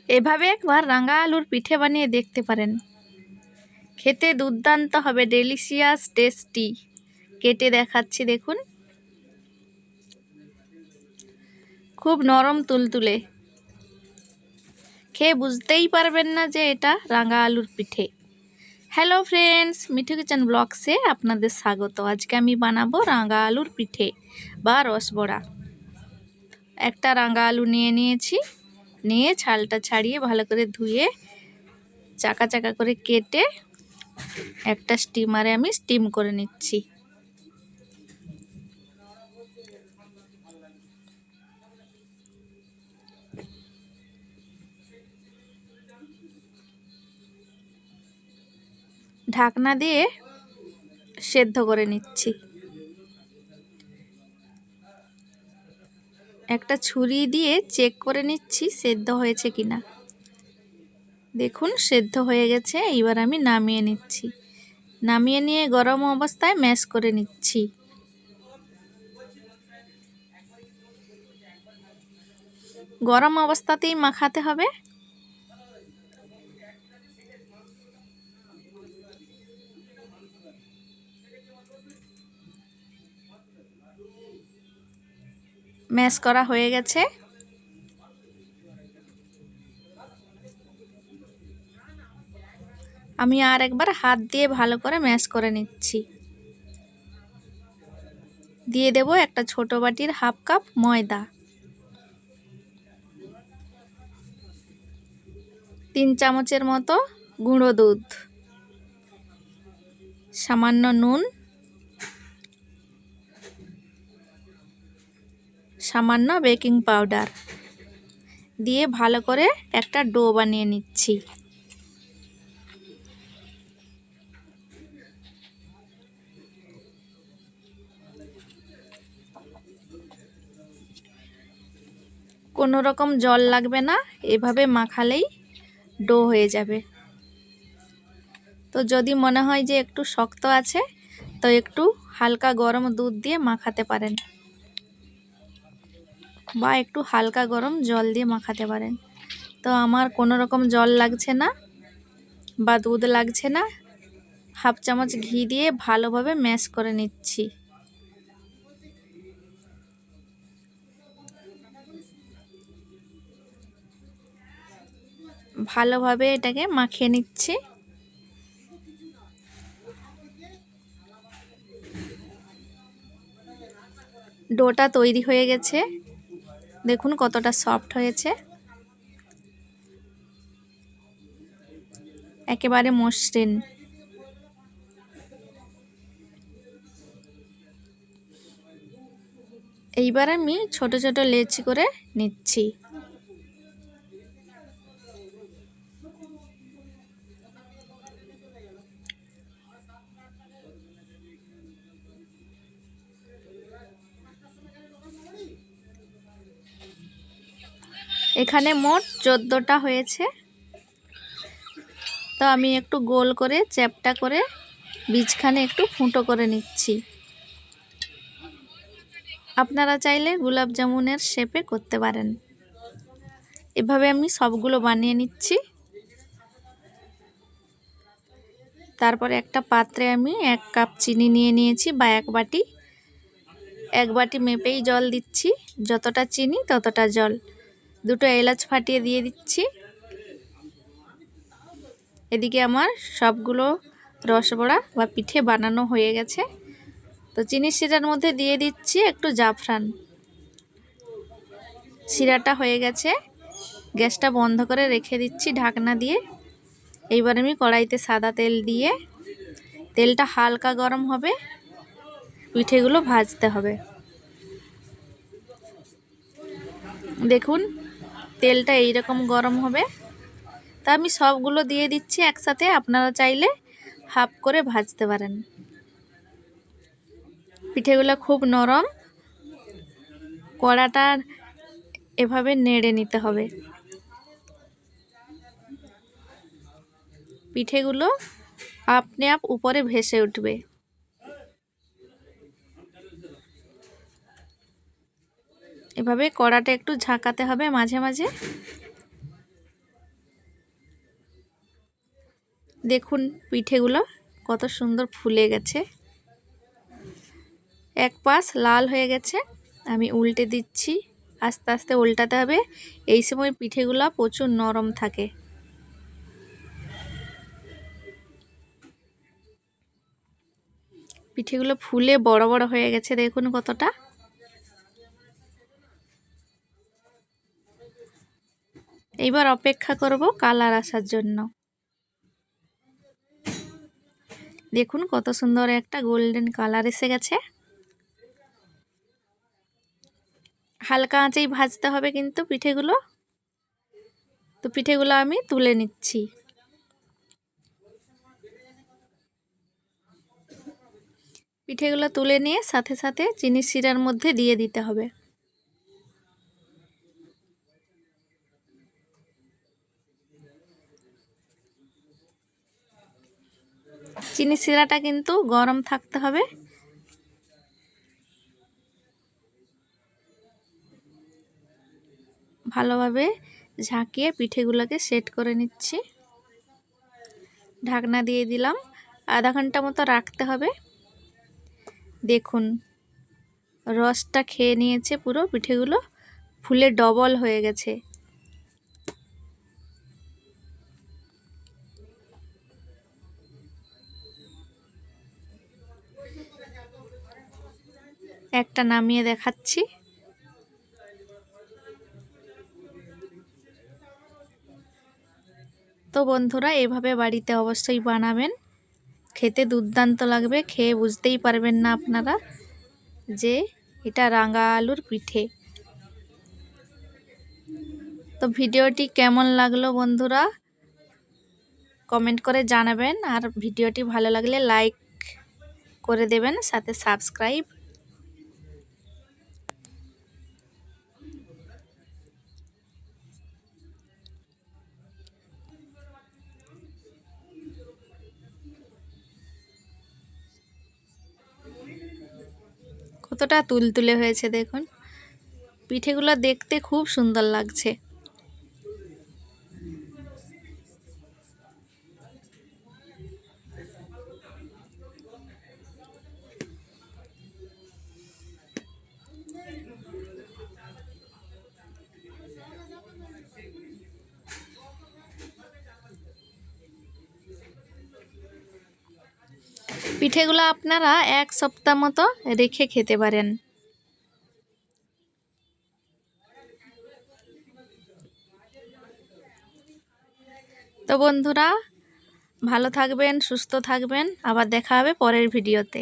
এভাবে একবার রাঙা আলুর পিঠে বানিয়ে দেখতে পারেন। খেতে দুর্দান্ত হবে, ডেলিশিয়াস টেস্টি। কেটে দেখাচ্ছি, দেখুন খুব নরম তুলতুলে। খেয়ে বুঝতেই পারবেন না যে এটা রাঙা আলুর পিঠে। হ্যালো ফ্রেন্ডস, মিঠু কিচেন ব্লগসে আপনাদের স্বাগত। আজকে আমি বানাবো রাঙা আলুর পিঠে বা রসবড়া। একটা রাঙা আলু নিয়েছি, নিয়ে ছালটা ছাড়িয়ে ভালো করে ধুয়ে চাকা চাকা করে কেটে একটা স্টিমারে আমি স্টিম করে নিচ্ছি। ঢাকনা দিয়ে সেদ্ধ করে নিচ্ছি। একটা ছুরি দিয়ে চেক করে নিচ্ছি সেদ্ধ হয়েছে কিনা। দেখুন সেদ্ধ হয়ে গেছে। এবার আমি নামিয়ে নিচ্ছি। নামিয়ে নিয়ে গরম অবস্থায় ম্যাশ করে নিচ্ছি। গরম অবস্থাতেই মাখাতে হবে। ম্যাশ করা হয়ে গেছে। আমি আর একবার হাত দিয়ে ভালো করে ম্যাশ করে নিচ্ছি। দিয়ে দেব একটা ছোট বাটির হাফ কাপ ময়দা, 3 চামচের মতো গুঁড়ো দুধ, সামান্য নুন, সামান্য বেকিং পাউডার দিয়ে ভালো করে একটা ডো বানিয়ে নিচ্ছি। কোনো রকম জল লাগবে না, এভাবে মাখালেই ডো হয়ে যাবে। তো যদি মনে হয় যে একটু শক্ত আছে, তো একটু হালকা গরম দুধ দিয়ে মাখাতে পারেন, বা একটু হালকা গরম জল দিয়ে মাখাতে পারেন। তো আমার কোনো রকম জল লাগছে না বা দুধ লাগছে না। হাফ চামচ ঘি দিয়ে ভালোভাবে ম্যাশ করে নিচ্ছি। ভালোভাবে এটাকে মাখিয়ে নিচ্ছি। ডোটা তৈরি হয়ে গেছে। দেখুন কতটা সফট হয়েছে, একেবারে মসৃণ। এইবার আমি ছোট ছোট লেচি করে নিচ্ছি। এখানে মোট 14টা হয়েছে। তো আমি একটু গোল করে চ্যাপ্টা করে বীজখানে একটু ফুটো করে নিচ্ছি। আপনারা চাইলে গোলাপ জামুনের শেপে করতে পারেন। এভাবে আমি সবগুলো বানিয়ে নিচ্ছি। তারপরে একটা পাত্রে আমি 1 কাপ চিনি নিয়ে নিয়েছি, বা 1 বাটি। 1 বাটি মেপেই জল দিচ্ছি, যতটা চিনি ততটা জল। 2টো এলাচ ফাটিয়ে দিয়ে দিচ্ছি। এদিকে আমার সবগুলো রসবড়া বা পিঠে বানানো হয়ে গেছে। তো চিনির শিরার মধ্যে দিয়ে দিচ্ছি একটু জাফরান। শিরাটা হয়ে গেছে। গ্যাসটা বন্ধ করে রেখে দিচ্ছি ঢাকনা দিয়ে। এইবার আমি কড়াইতে সাদা তেল দিয়ে, তেলটা হালকা গরম হবে, পিঠেগুলো ভাজতে হবে। দেখুন তেলটা এইরকম গরম হবে। তা আমি সবগুলো দিয়ে দিচ্ছি একসাথে। আপনারা চাইলে হাফ করে ভাজতে পারেন। পিঠেগুলো খুব নরম, কড়াটা এভাবে নেড়ে নিতে হবে। পিঠেগুলো আপনি আপ উপরে ভেসে উঠবে। এভাবে কড়াটা একটু ঝাঁকাতে হবে মাঝে মাঝে। দেখুন পিঠেগুলো কত সুন্দর ফুলে গেছে। এক পাশ লাল হয়ে গেছে, আমি উল্টে দিচ্ছি। আস্তে আস্তে উল্টাতে হবে, এই সময় পিঠেগুলো প্রচুর নরম থাকে। পিঠেগুলো ফুলে বড় বড় হয়ে গেছে, দেখুন কতটা। এইবার অপেক্ষা করব কালার আসার জন্য। দেখুন কত সুন্দর একটা গোল্ডেন কালার এসে গেছে। হালকা আঁচেই ভাজতে হবে কিন্তু পিঠেগুলো। তো পিঠেগুলো আমি তুলে নিচ্ছি। পিঠেগুলো তুলে নিয়ে সাথে সাথে চিনি শিরার মধ্যে দিয়ে দিতে হবে। চিনি শিরাটা কিন্তু গরম থাকতে হবে। ভালোভাবে ঝাঁকিয়ে পিঠেগুলোকে সেট করে নিচ্ছি। ঢাকনা দিয়ে দিলাম, আধা ঘন্টা মতো রাখতে হবে। দেখুন রসটা খেয়ে নিয়েছে, পুরো পিঠেগুলো ফুলে ডবল হয়ে গেছে। একটা নামিয়ে দেখাচ্ছি। তো বন্ধুরা এভাবে বাড়িতে অবশ্যই বানাবেন, খেতে দুর্দান্ত লাগবে। খেয়ে বুঝতেই পারবেন না আপনারা যে এটা রাঙা আলুর পিঠে। তো ভিডিওটি কেমন লাগলো বন্ধুরা কমেন্ট করে জানাবেন, আর ভিডিওটি ভালো লাগলে লাইক করে দেবেন, সাথে সাবস্ক্রাইব। কতটা তুলতুলে হয়েছে দেখুন, পিঠেগুলো দেখতে খুব সুন্দর লাগছে। পিঠেগুলো আপনারা এক সপ্তাহ মতো রেখে খেতে পারেন। তো বন্ধুরা ভালো থাকবেন, সুস্থ থাকবেন, আবার দেখা হবে পরের ভিডিওতে।